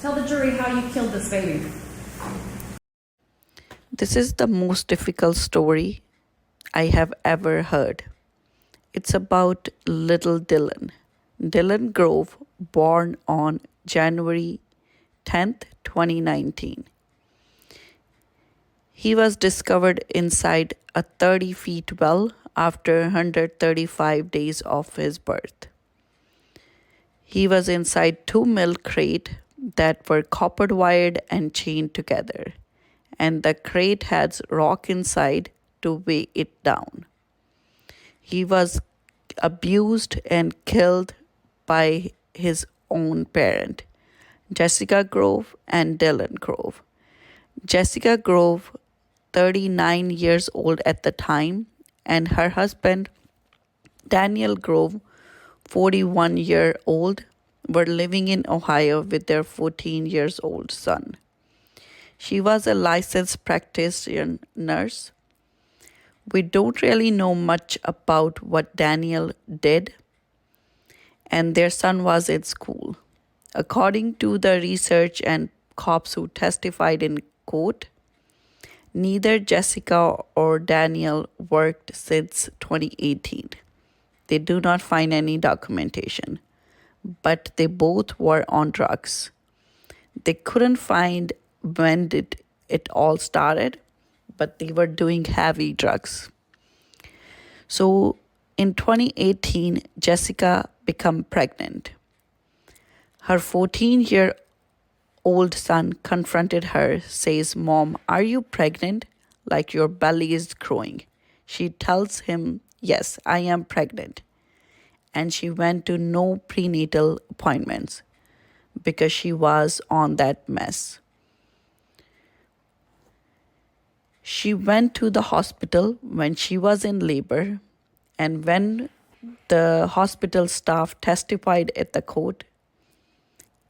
Tell the jury how you killed this baby. This is the most difficult story I have ever heard. It's about little Dylan. Dylan Grove, born on January 10th, 2019. He was discovered inside a 30-foot well after 135 days of his birth. He was inside two milk crates that were copper wired and chained together, and the crate has rock inside to weigh it down. He was abused and killed by his own parent, Jessica Grove and Dylan Grove. Jessica Grove, 39 years old at the time, and her husband, Daniel Grove, 41-year-old, were living in Ohio with their 14-year-old son. She was a licensed practitioner nurse. We don't really know much about what Daniel did, and their son was in school. According to the research and cops who testified in court, neither Jessica or Daniel worked since 2018. They do not find any documentation, but they both were on drugs. They couldn't find when did it all started, but they were doing heavy drugs. So in 2018, Jessica became pregnant. Her 14-year-old son confronted her, says, "Mom, are you pregnant? Like your belly is growing." She tells him, "Yes, I am pregnant." And she went to no prenatal appointments because she was on that mess. She went to the hospital when she was in labor, and when the hospital staff testified at the court,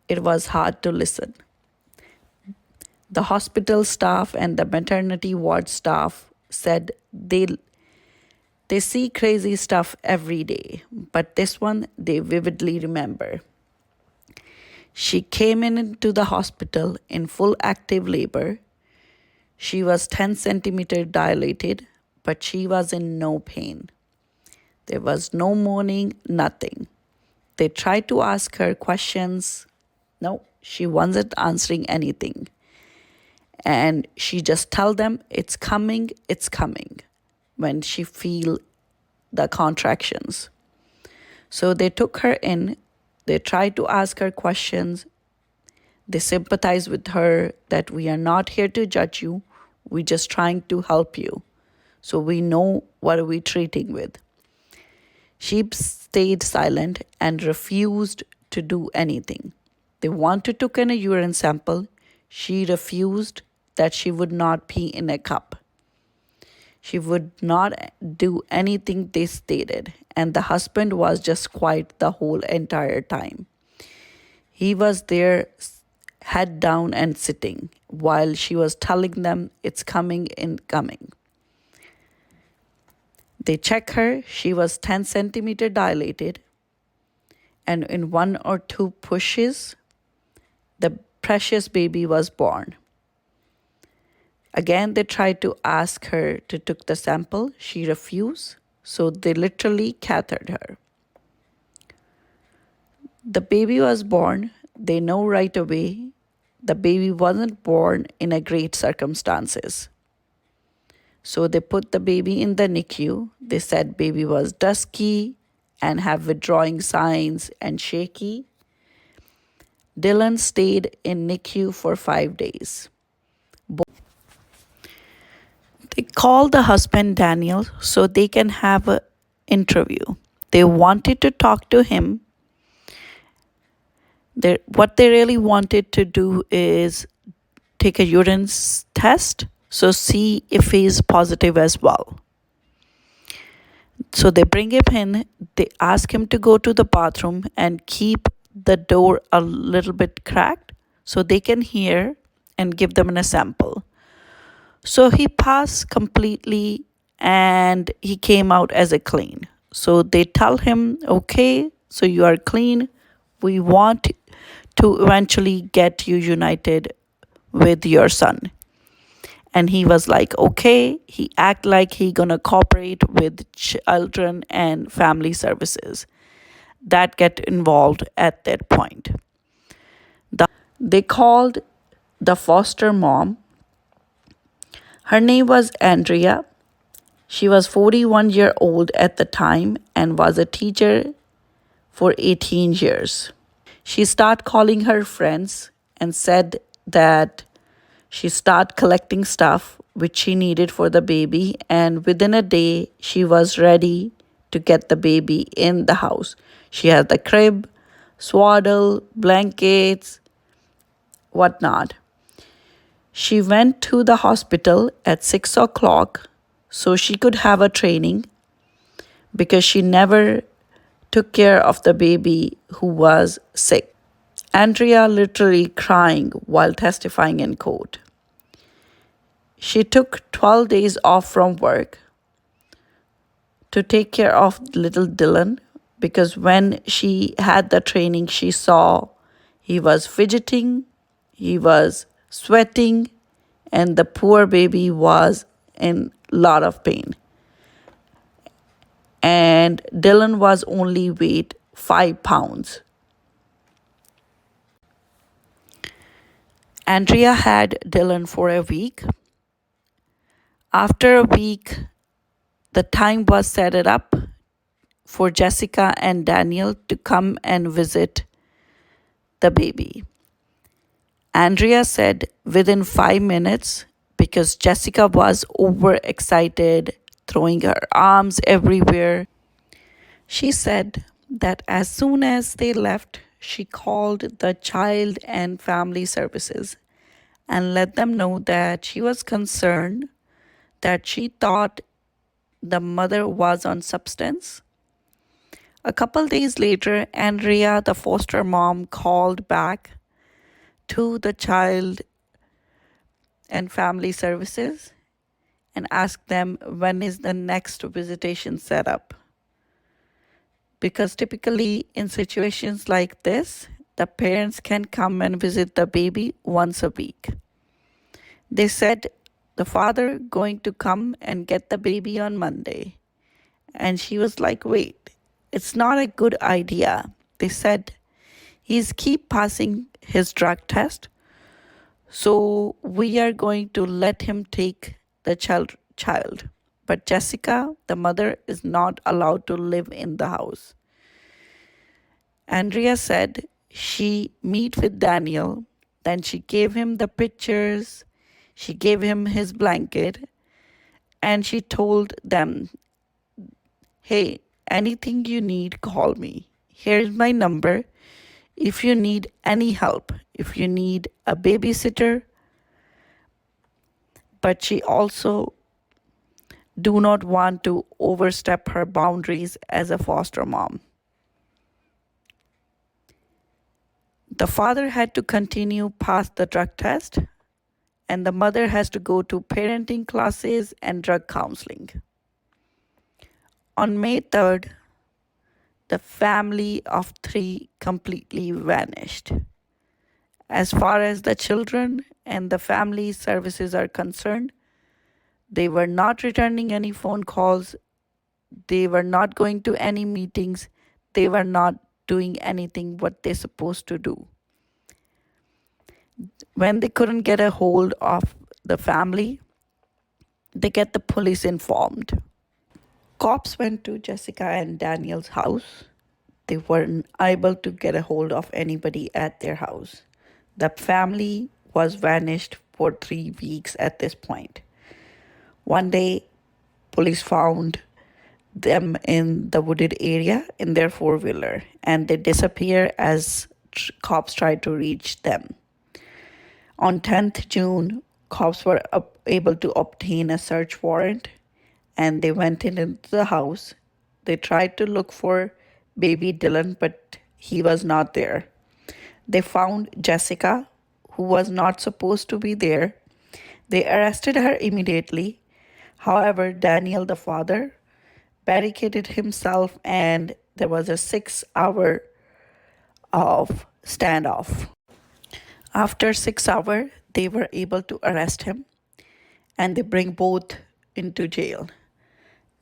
it was hard to listen. The hospital staff and the maternity ward staff said they see crazy stuff every day, but this one they vividly remember. She came into the hospital in full active labor. She was 10 centimeters dilated, but she was in no pain. There was no moaning, nothing. They tried to ask her questions. No, she wasn't answering anything. And she just tell them, it's coming, when she feel the contractions. So they took her in. They tried to ask her questions. They sympathized with her that we are not here to judge you. We're just trying to help you. So we know what we're treating with. She stayed silent and refused to do anything. They wanted to take a urine sample. She refused that she would not pee in a cup. She would not do anything they stated, and the husband was just quiet the whole entire time. He was there, head down and sitting, while she was telling them it's coming and coming. They checked her. She was 10 centimeters dilated, and in 1 or 2 pushes, the precious baby was born. Again, they tried to ask her to take the sample. She refused, so they literally cathetered her. The baby was born. They know right away the baby wasn't born in a great circumstances. So they put the baby in the NICU. They said baby was dusky and have withdrawing signs and shaky. Dylan stayed in NICU for 5 days. They called the husband Daniel so they can have an interview. They wanted to talk to him. What they really wanted to do is take a urine test, so see if he is positive as well. So they bring him in. They ask him to go to the bathroom and keep the door a little bit cracked so they can hear and give them a sample. So he passed completely and he came out as a clean. So they tell him, okay, so you are clean. We want to eventually get you united with your son. And he was like, okay. He act like he gonna cooperate with children and family services that get involved at that point. They called the foster mom. Her name was Andrea. She was 41 years old at the time and was a teacher for 18 years. She started calling her friends and said that she started collecting stuff which she needed for the baby, and within a day she was ready to get the baby in the house. She had the crib, swaddle, blankets, whatnot. She went to the hospital at 6 o'clock so she could have a training because she never took care of the baby who was sick. Andrea literally crying while testifying in court. She took 12 days off from work to take care of little Dylan because when she had the training, she saw he was fidgeting, he was sweating, and the poor baby was in a lot of pain. And Dylan was only weight 5 pounds. Andrea had Dylan for a week. After a week, the time was set it up for Jessica and Daniel to come and visit the baby. Andrea said within 5 minutes, because Jessica was overexcited, throwing her arms everywhere. She said that as soon as they left, she called the child and family services and let them know that she was concerned, that she thought the mother was on substance. A couple days later, Andrea, the foster mom, called back to the child and family services and asked them when is the next visitation set up. Because typically in situations like this, the parents can come and visit the baby once a week. They said the father going to come and get the baby on Monday. And she was like, wait, it's not a good idea. They said he's keep passing his drug test. So we are going to let him take the child. But Jessica, the mother, is not allowed to live in the house. Andrea said she meet with Daniel, then she gave him the pictures, she gave him his blanket, and she told them, hey, anything you need, call me. Here's my number. If you need any help, if you need a babysitter, but she also do not want to overstep her boundaries as a foster mom. The father had to continue past the drug test, and the mother has to go to parenting classes and drug counseling. On May 3rd, the family of 3 completely vanished. As far as the children and the family services are concerned, they were not returning any phone calls. They were not going to any meetings. They were not doing anything what they're supposed to do. When they couldn't get a hold of the family, they get the police informed. Cops went to Jessica and Daniel's house. They weren't able to get a hold of anybody at their house. The family was vanished for 3 weeks at this point. One day, police found them in the wooded area in their four-wheeler, and they disappear as cops tried to reach them. On 10th June, cops were able to obtain a search warrant, and they went into the house. They tried to look for baby Dylan, but he was not there. They found Jessica, who was not supposed to be there. They arrested her immediately. However, Daniel, the father, barricaded himself, and there was a 6-hour of standoff. After 6 hours, they were able to arrest him and they bring both into jail.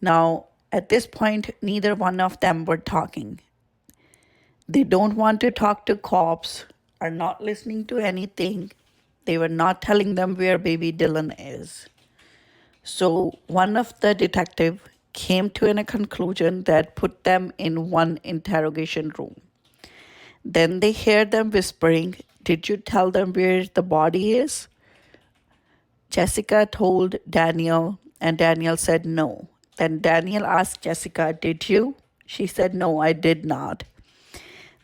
Now, at this point, neither one of them were talking. They don't want to talk to cops, are not listening to anything. They were not telling them where baby Dylan is. So one of the detective came to a conclusion that put them in one interrogation room. Then they hear them whispering, "Did you tell them where the body is?" Jessica told Daniel, and Daniel said no. Then Daniel asked Jessica, "Did you?" She said, "No, I did not."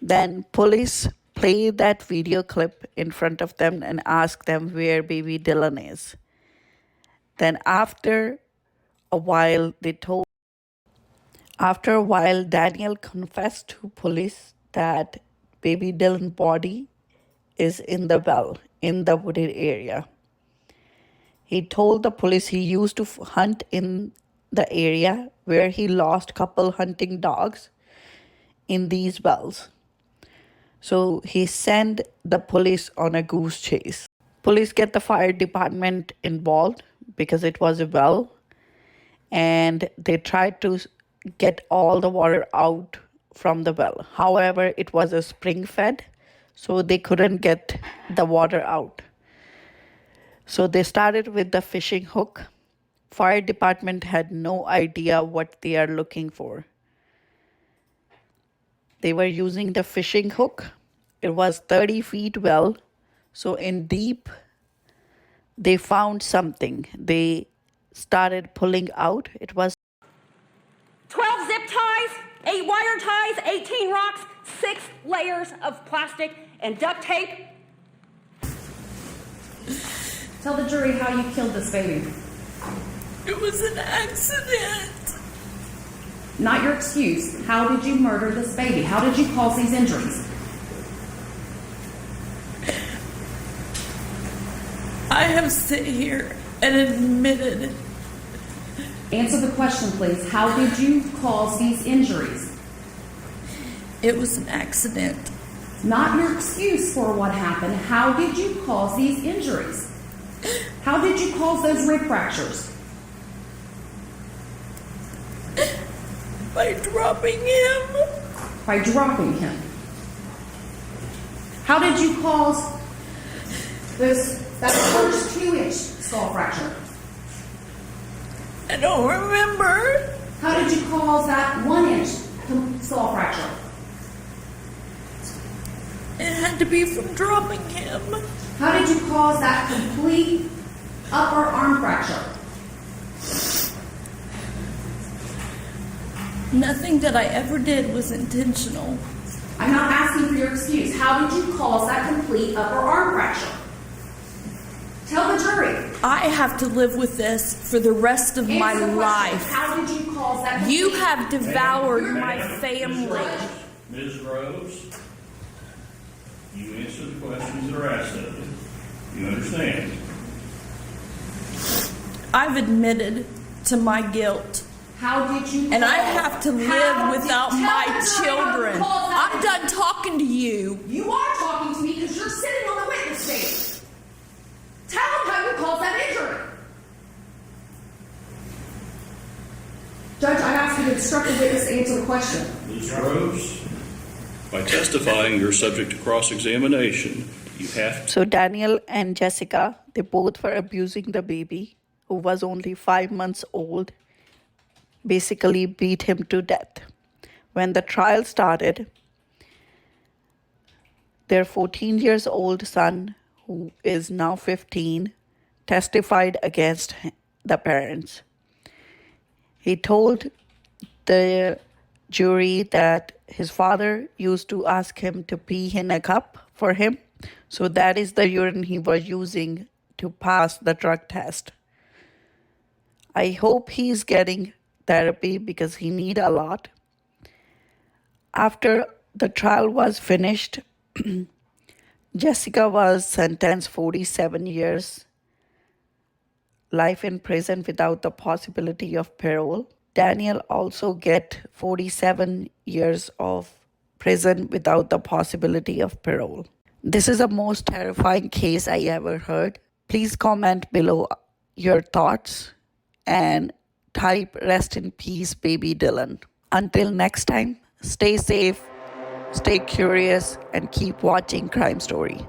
Then police play that video clip in front of them and ask them where baby Dylan is. Then after a while, Daniel confessed to police that baby Dylan's body is in the well in the wooded area. He told the police he used to hunt in the area where he lost couple hunting dogs in these wells. So he sent the police on a goose chase. Police get the fire department involved because it was a well, and they tried to get all the water out from the well. However, it was a spring fed, so they couldn't get the water out. So they started with the fishing hook. Fire department had no idea what they are looking for. They were using the fishing hook. It was 30 feet well, so in deep, they found something. They started pulling out. It was 12 zip ties, 8 wire ties, 18 rocks, 6 layers of plastic and duct tape. Tell the jury how you killed this baby. It was an accident. Not your excuse. How did you murder this baby? How did you cause these injuries? I have sit here and admitted. Answer the question, please. How did you cause these injuries? It was an accident. Not your excuse for what happened. How did you cause these injuries? How did you cause those rib fractures? By dropping him. By dropping him. How did you cause that first 2-inch skull fracture? I don't remember. How did you cause that 1-inch skull fracture? It had to be from dropping him. How did you cause that complete upper arm fracture? Nothing that I ever did was intentional. I'm not asking for your excuse. How did you cause that complete upper arm fracture? Tell the jury. I have to live with this for the rest of my Answer the question. life. How did you cause that complete? You have devoured my family. Ms. Groves, you answer the questions that are asked of you. You understand? I've admitted to my guilt. How did you And I cause- have to How live did- without tell my the jury how you children. caused that I'm done talking to you. You are talking to me because you're sitting on the witness stand. Tell them how you caused that injury. Judge, I ask you to instruct the witness to answer the question. Ms. Groves, by testifying, you're subject to cross-examination. You have to. So Daniel and Jessica, they both were abusing the baby, who was only 5 months old, basically beat him to death. When the trial started, their 14 years old son, who is now 15, testified against the parents. He told the jury that his father used to ask him to pee in a cup for him. So that is the urine he was using to pass the drug test. I hope he's getting therapy because he need a lot. After the trial was finished, Jessica was sentenced 47 years, life in prison without the possibility of parole. Daniel also get 47 years of prison without the possibility of parole. This is the most terrifying case I ever heard. Please comment below your thoughts and type rest in peace, baby Dylan. Until next time, stay safe, stay curious, and keep watching Crime Story.